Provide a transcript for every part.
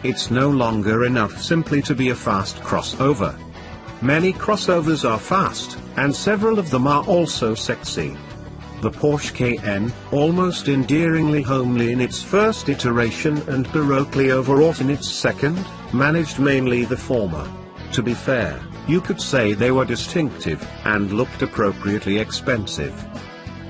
It's no longer enough simply to be a fast crossover. Many crossovers are fast, and several of them are also sexy. The Porsche Cayenne, almost endearingly homely in its first iteration and baroquely overwrought in its second, managed mainly the former. To be fair, you could say they were distinctive, and looked appropriately expensive.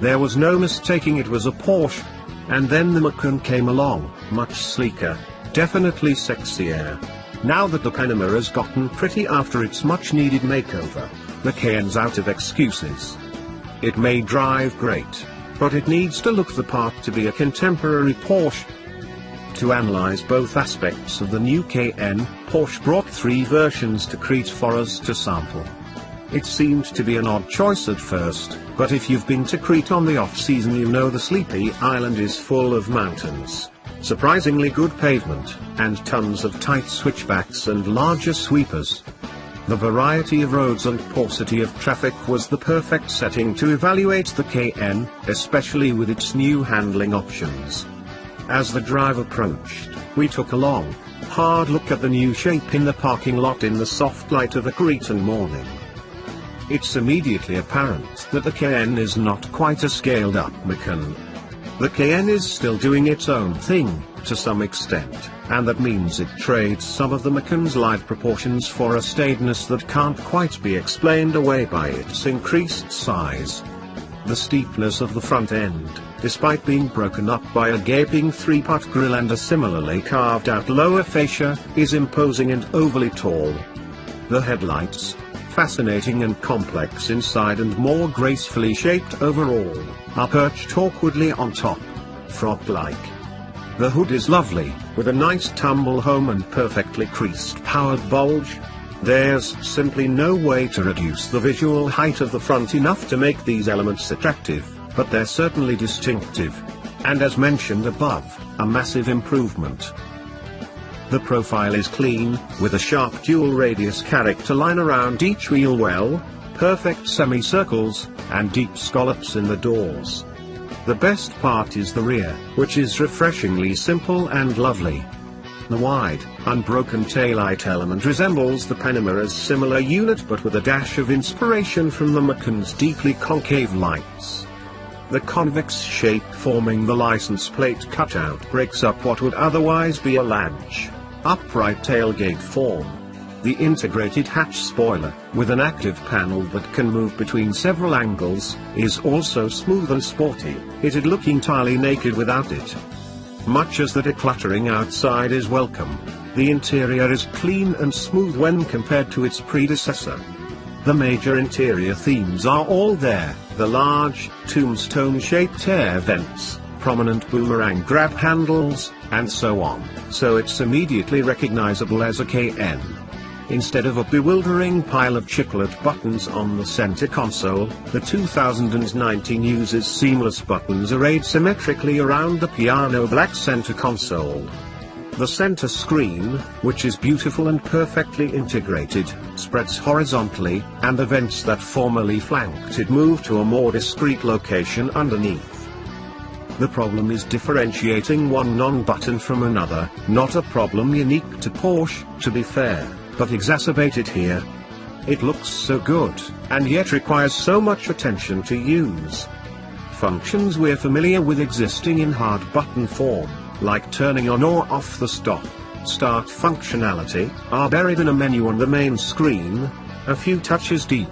There was no mistaking it was a Porsche. And then the Macan came along, much sleeker, definitely sexier. Now that the Panamera's gotten pretty after its much-needed makeover, the Cayenne's out of excuses. It may drive great, but it needs to look the part to be a contemporary Porsche. To analyze both aspects of the new Cayenne, Porsche brought 3 versions to Crete for us to sample. It seemed to be an odd choice at first, but if you've been to Crete on the off-season you know the sleepy island is full of mountains, surprisingly good pavement, and tons of tight switchbacks and larger sweepers. The variety of roads and paucity of traffic was the perfect setting to evaluate the Cayenne, especially with its new handling options. As the drive approached, we took a long, hard look at the new shape in the parking lot in the soft light of a Cretan morning. It's immediately apparent that the Cayenne is not quite a scaled-up Macan. The Cayenne is still doing its own thing, to some extent, and that means it trades some of the Macan's live proportions for a staidness that can't quite be explained away by its increased size. The steepness of the front end, despite being broken up by a gaping 3-pot grille and a similarly carved-out lower fascia, is imposing and overly tall. The headlights, fascinating and complex inside and more gracefully shaped overall, are perched awkwardly on top, frog-like. The hood is lovely, with a nice tumble home and perfectly creased powered bulge. There's simply no way to reduce the visual height of the front enough to make these elements attractive, but they're certainly distinctive. And as mentioned above, a massive improvement. The profile is clean, with a sharp dual radius character line around each wheel well, perfect semicircles, and deep scallops in the doors. The best part is the rear, which is refreshingly simple and lovely. The wide, unbroken taillight element resembles the Panamera's similar unit but with a dash of inspiration from the Macan's deeply concave lights. The convex shape forming the license plate cutout breaks up what would otherwise be a large, upright tailgate form. The integrated hatch spoiler, with an active panel that can move between several angles, is also smooth and sporty, it'd look entirely naked without it. Much as the decluttering outside is welcome, the interior is clean and smooth when compared to its predecessor. The major interior themes are all there, the large, tombstone-shaped air vents, prominent boomerang grab handles, and so on, so it's immediately recognizable as a Cayenne. Instead of a bewildering pile of chiclet buttons on the center console, the 2019 uses seamless buttons arrayed symmetrically around the piano black center console. The center screen, which is beautiful and perfectly integrated, spreads horizontally, and the vents that formerly flanked it move to a more discreet location underneath. The problem is differentiating one non-button from another, not a problem unique to Porsche, to be fair, but exacerbated here. It looks so good, and yet requires so much attention to use. Functions we're familiar with existing in hard button form, like turning on or off the stop-start functionality, are buried in a menu on the main screen, a few touches deep.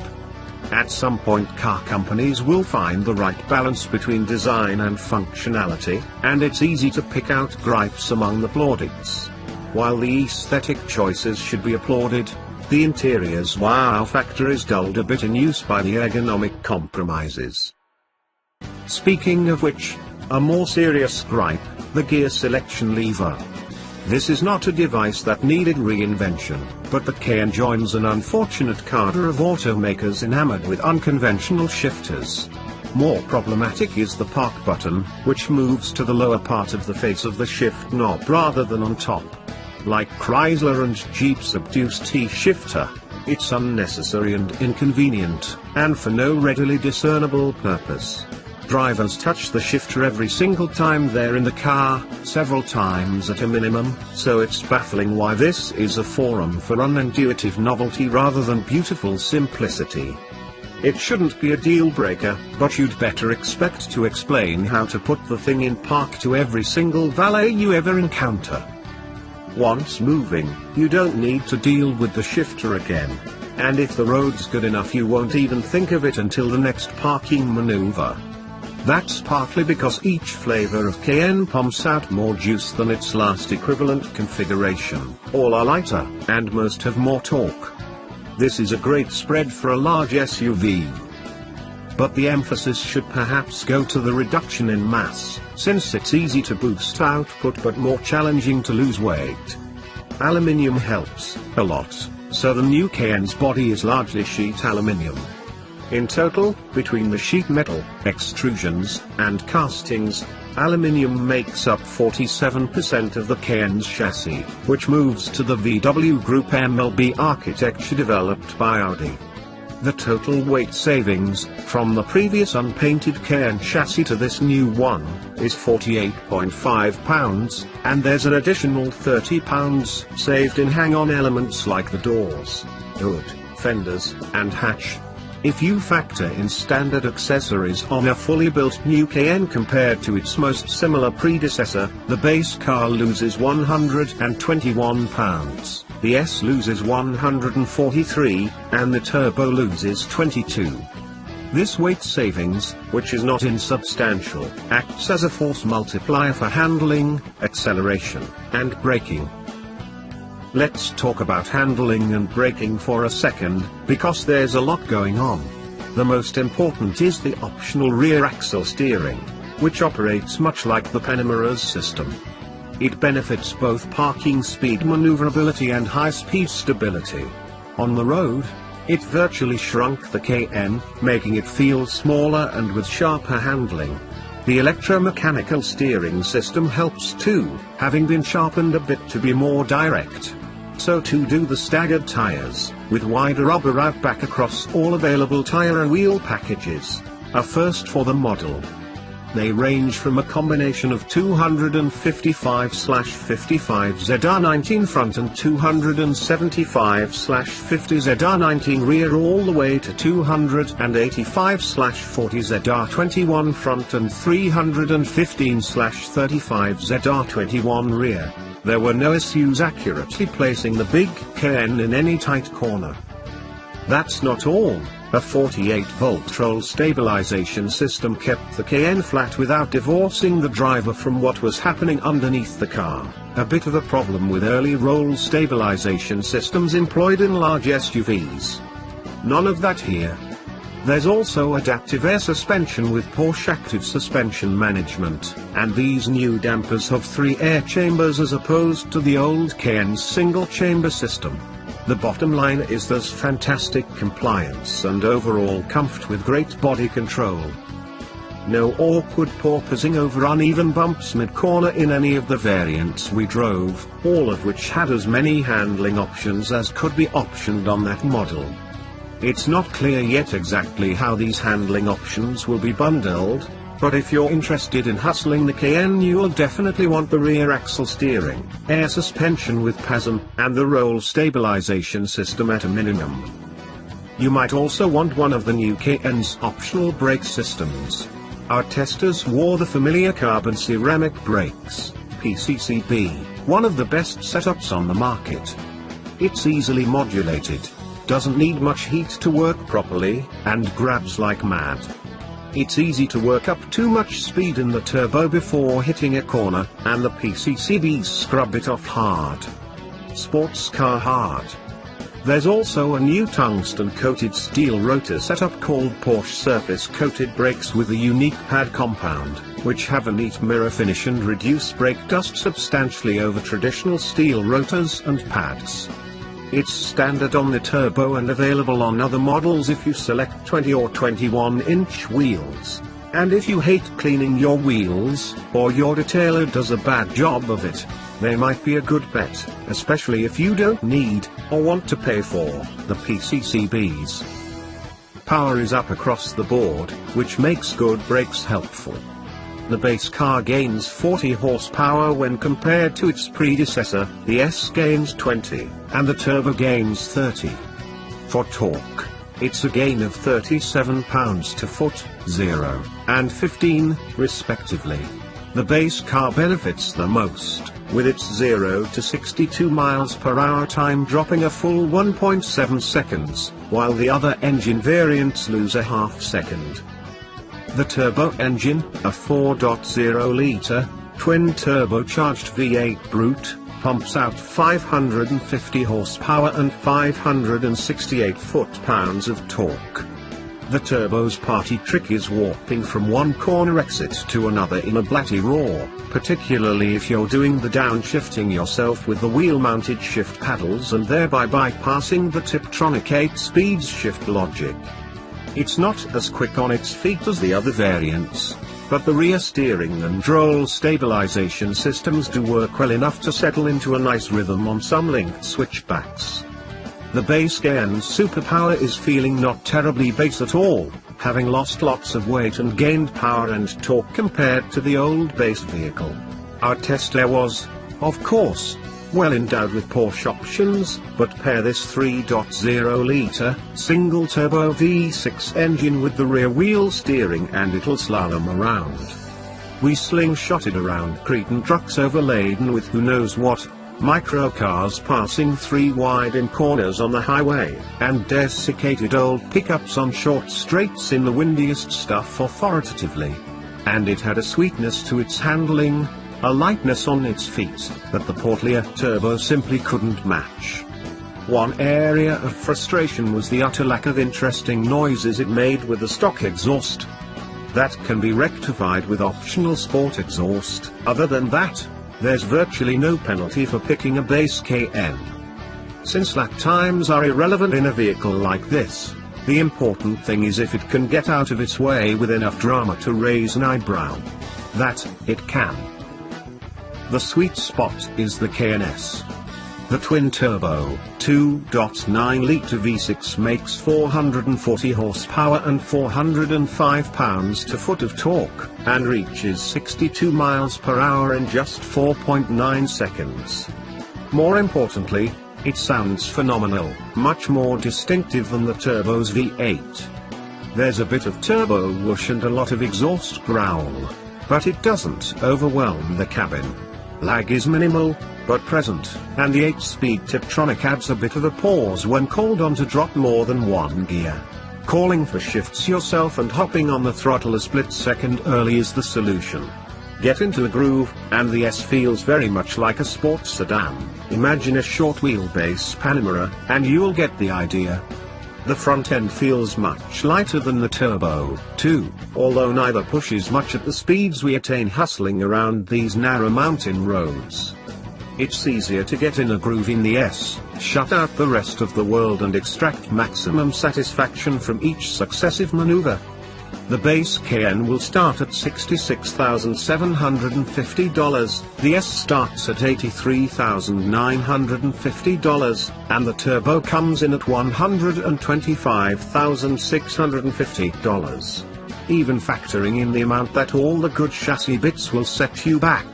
At some point car companies will find the right balance between design and functionality, and it's easy to pick out gripes among the plaudits. While the aesthetic choices should be applauded, the interior's wow factor is dulled a bit in use by the ergonomic compromises. Speaking of which, a more serious gripe, the gear selection lever. This is not a device that needed reinvention, but the Cayenne joins an unfortunate cadre of automakers enamored with unconventional shifters. More problematic is the park button, which moves to the lower part of the face of the shift knob rather than on top. Like Chrysler and Jeep's obtuse T-shifter, it's unnecessary and inconvenient, and for no readily discernible purpose. Drivers touch the shifter every single time they're in the car, several times at a minimum, so it's baffling why this is a forum for unintuitive novelty rather than beautiful simplicity. It shouldn't be a deal breaker, but you'd better expect to explain how to put the thing in park to every single valet you ever encounter. Once moving, you don't need to deal with the shifter again. And if the road's good enough, you won't even think of it until the next parking maneuver. That's partly because each flavor of Cayenne pumps out more juice than its last equivalent configuration. All are lighter, and most have more torque. This is a great spread for a large SUV. But the emphasis should perhaps go to the reduction in mass, since it's easy to boost output but more challenging to lose weight. Aluminium helps a lot, so the new Cayenne's body is largely sheet aluminium. In total, between the sheet metal, extrusions, and castings, aluminium makes up 47% of the Cayenne's chassis, which moves to the VW Group MLB architecture developed by Audi. The total weight savings, from the previous unpainted Cayenne chassis to this new one, is 48.5 pounds, and there's an additional 30 pounds saved in hang-on elements like the doors, hood, fenders, and hatch. If you factor in standard accessories on a fully built new Cayenne compared to its most similar predecessor, the base car loses 121 pounds, the S loses 143, and the turbo loses 22. This weight savings, which is not insubstantial, acts as a force multiplier for handling, acceleration, and braking. Let's talk about handling and braking for a second, because there's a lot going on. The most important is the optional rear axle steering, which operates much like the Panamera's system. It benefits both parking speed maneuverability and high-speed stability. On the road, it virtually shrunk the Cayenne, making it feel smaller and with sharper handling. The electromechanical steering system helps too, having been sharpened a bit to be more direct. So too do the staggered tires, with wider overwrought back across all available tire and wheel packages, a first for the model. They range from a combination of 255/55 ZR19 front and 275/50 ZR19 rear, all the way to 285/40 ZR21 front and 315/35 ZR21 rear. There were no issues accurately placing the big Cayenne in any tight corner. That's not all. A 48-volt roll stabilization system kept the Cayenne flat without divorcing the driver from what was happening underneath the car, a bit of a problem with early roll stabilization systems employed in large SUVs. None of that here. There's also adaptive air suspension with Porsche active suspension management, and these new dampers have 3 air chambers as opposed to the old Cayenne's single-chamber system. The bottom line is there's fantastic compliance and overall comfort with great body control. No awkward porpoising over uneven bumps mid-corner in any of the variants we drove, all of which had as many handling options as could be optioned on that model. It's not clear yet exactly how these handling options will be bundled, but if you're interested in hustling the Cayenne, you'll definitely want the rear axle steering, air suspension with PASM, and the roll stabilization system at a minimum. You might also want one of the new Cayenne's optional brake systems. Our testers wore the familiar carbon ceramic brakes, PCCB, one of the best setups on the market. It's easily modulated, doesn't need much heat to work properly, and grabs like mad. It's easy to work up too much speed in the turbo before hitting a corner, and the PCCBs scrub it off hard. Sports car hard. There's also a new tungsten-coated steel rotor setup called Porsche surface-coated brakes with a unique pad compound, which have a neat mirror finish and reduce brake dust substantially over traditional steel rotors and pads. It's standard on the turbo and available on other models if you select 20 or 21-inch wheels. And if you hate cleaning your wheels, or your detailer does a bad job of it, they might be a good bet, especially if you don't need, or want to pay for, the PCCBs. power is up across the board, which makes good brakes helpful. The base car gains 40 horsepower when compared to its predecessor, the S gains 20, and the turbo gains 30. For torque, it's a gain of 37 pounds-foot, 0, and 15, respectively. The base car benefits the most, with its 0 to 62 miles per hour time dropping a full 1.7 seconds, while the other engine variants lose a half second. The turbo engine, a 4.0-litre, twin-turbocharged V8 brute, pumps out 550 horsepower and 568 foot-pounds of torque. The turbo's party trick is warping from one corner exit to another in a blatty roar, particularly if you're doing the downshifting yourself with the wheel-mounted shift paddles and thereby bypassing the Tiptronic 8-speeds shift logic. It's not as quick on its feet as the other variants, but the rear steering and roll stabilization systems do work well enough to settle into a nice rhythm on some linked switchbacks. The base Cayenne superpower is feeling not terribly base at all, having lost lots of weight and gained power and torque compared to the old base vehicle. Our test air was, of course, well endowed with Porsche options, but pair this 3.0-litre, single-turbo V6 engine with the rear-wheel steering and it'll slalom around. We slingshotted around Cretan trucks overladen with who knows what, microcars passing 3 wide in corners on the highway, and desiccated old pickups on short straights in the windiest stuff authoritatively. And it had a sweetness to its handling, a lightness on its feet, that the portlier turbo simply couldn't match. One area of frustration was the utter lack of interesting noises it made with the stock exhaust. That can be rectified with optional sport exhaust. Other than that, there's virtually no penalty for picking a base Cayenne. Since lap times are irrelevant in a vehicle like this, the important thing is if it can get out of its way with enough drama to raise an eyebrow. That, it can. The sweet spot is the Cayenne S. The twin-turbo, 2.9-litre V6 makes 440 horsepower and 405 pounds-foot of torque, and reaches 62 miles per hour in just 4.9 seconds. More importantly, it sounds phenomenal, much more distinctive than the turbo's V8. There's a bit of turbo whoosh and a lot of exhaust growl, but it doesn't overwhelm the cabin. Lag is minimal, but present, and the 8-speed Tiptronic adds a bit of a pause when called on to drop more than one gear. Calling for shifts yourself and hopping on the throttle a split second early is the solution. Get into the groove, and the S feels very much like a sports sedan. Imagine a short wheelbase Panamera, and you'll get the idea. The front end feels much lighter than the turbo, too, although neither pushes much at the speeds we attain hustling around these narrow mountain roads. It's easier to get in a groove in the S, shut out the rest of the world and extract maximum satisfaction from each successive maneuver. The base Cayenne will start at $66,750, the S starts at $83,950, and the turbo comes in at $125,650. Even factoring in the amount that all the good chassis bits will set you back,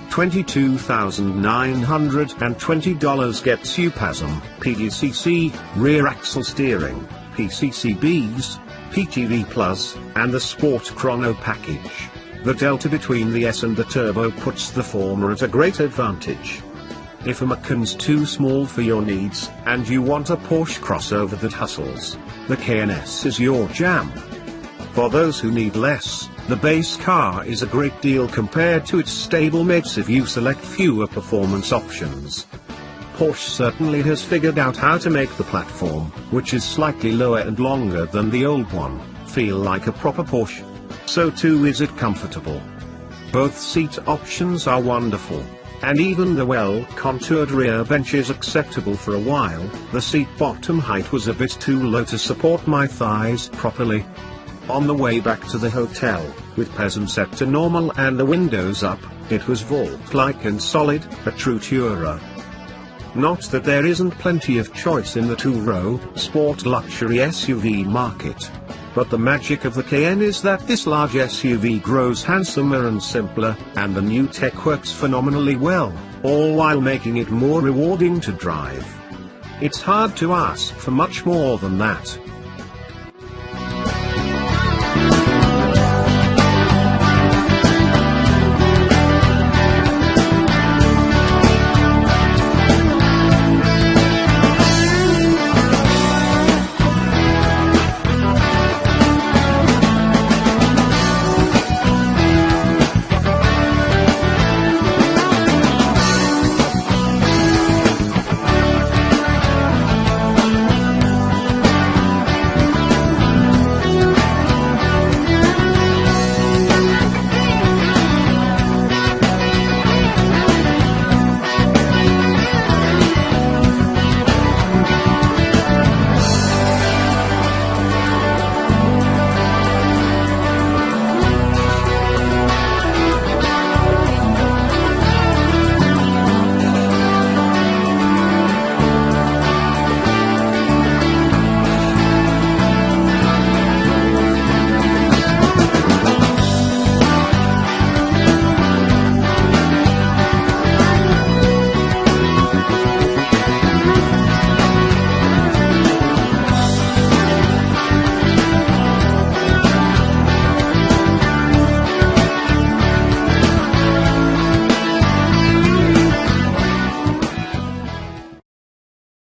$22,920 gets you PASM, PDCC, rear axle steering, PCCBs, PTV Plus, and the Sport Chrono package. The delta between the S and the turbo puts the former at a great advantage. If a Macan's too small for your needs, and you want a Porsche crossover that hustles, the Cayenne S is your jam. For those who need less, the base car is a great deal compared to its stablemates if you select fewer performance options. Porsche certainly has figured out how to make the platform, which is slightly lower and longer than the old one, feel like a proper Porsche. So too is it comfortable. Both seat options are wonderful, and even the well-contoured rear bench is acceptable for a while. The seat bottom height was a bit too low to support my thighs properly. On the way back to the hotel, with PASM set to normal and the windows up, it was vault-like and solid, a true tourer. Not that there isn't plenty of choice in the two-row, sport luxury SUV market. But the magic of the Cayenne is that this large SUV grows handsomer and simpler, and the new tech works phenomenally well, all while making it more rewarding to drive. It's hard to ask for much more than that.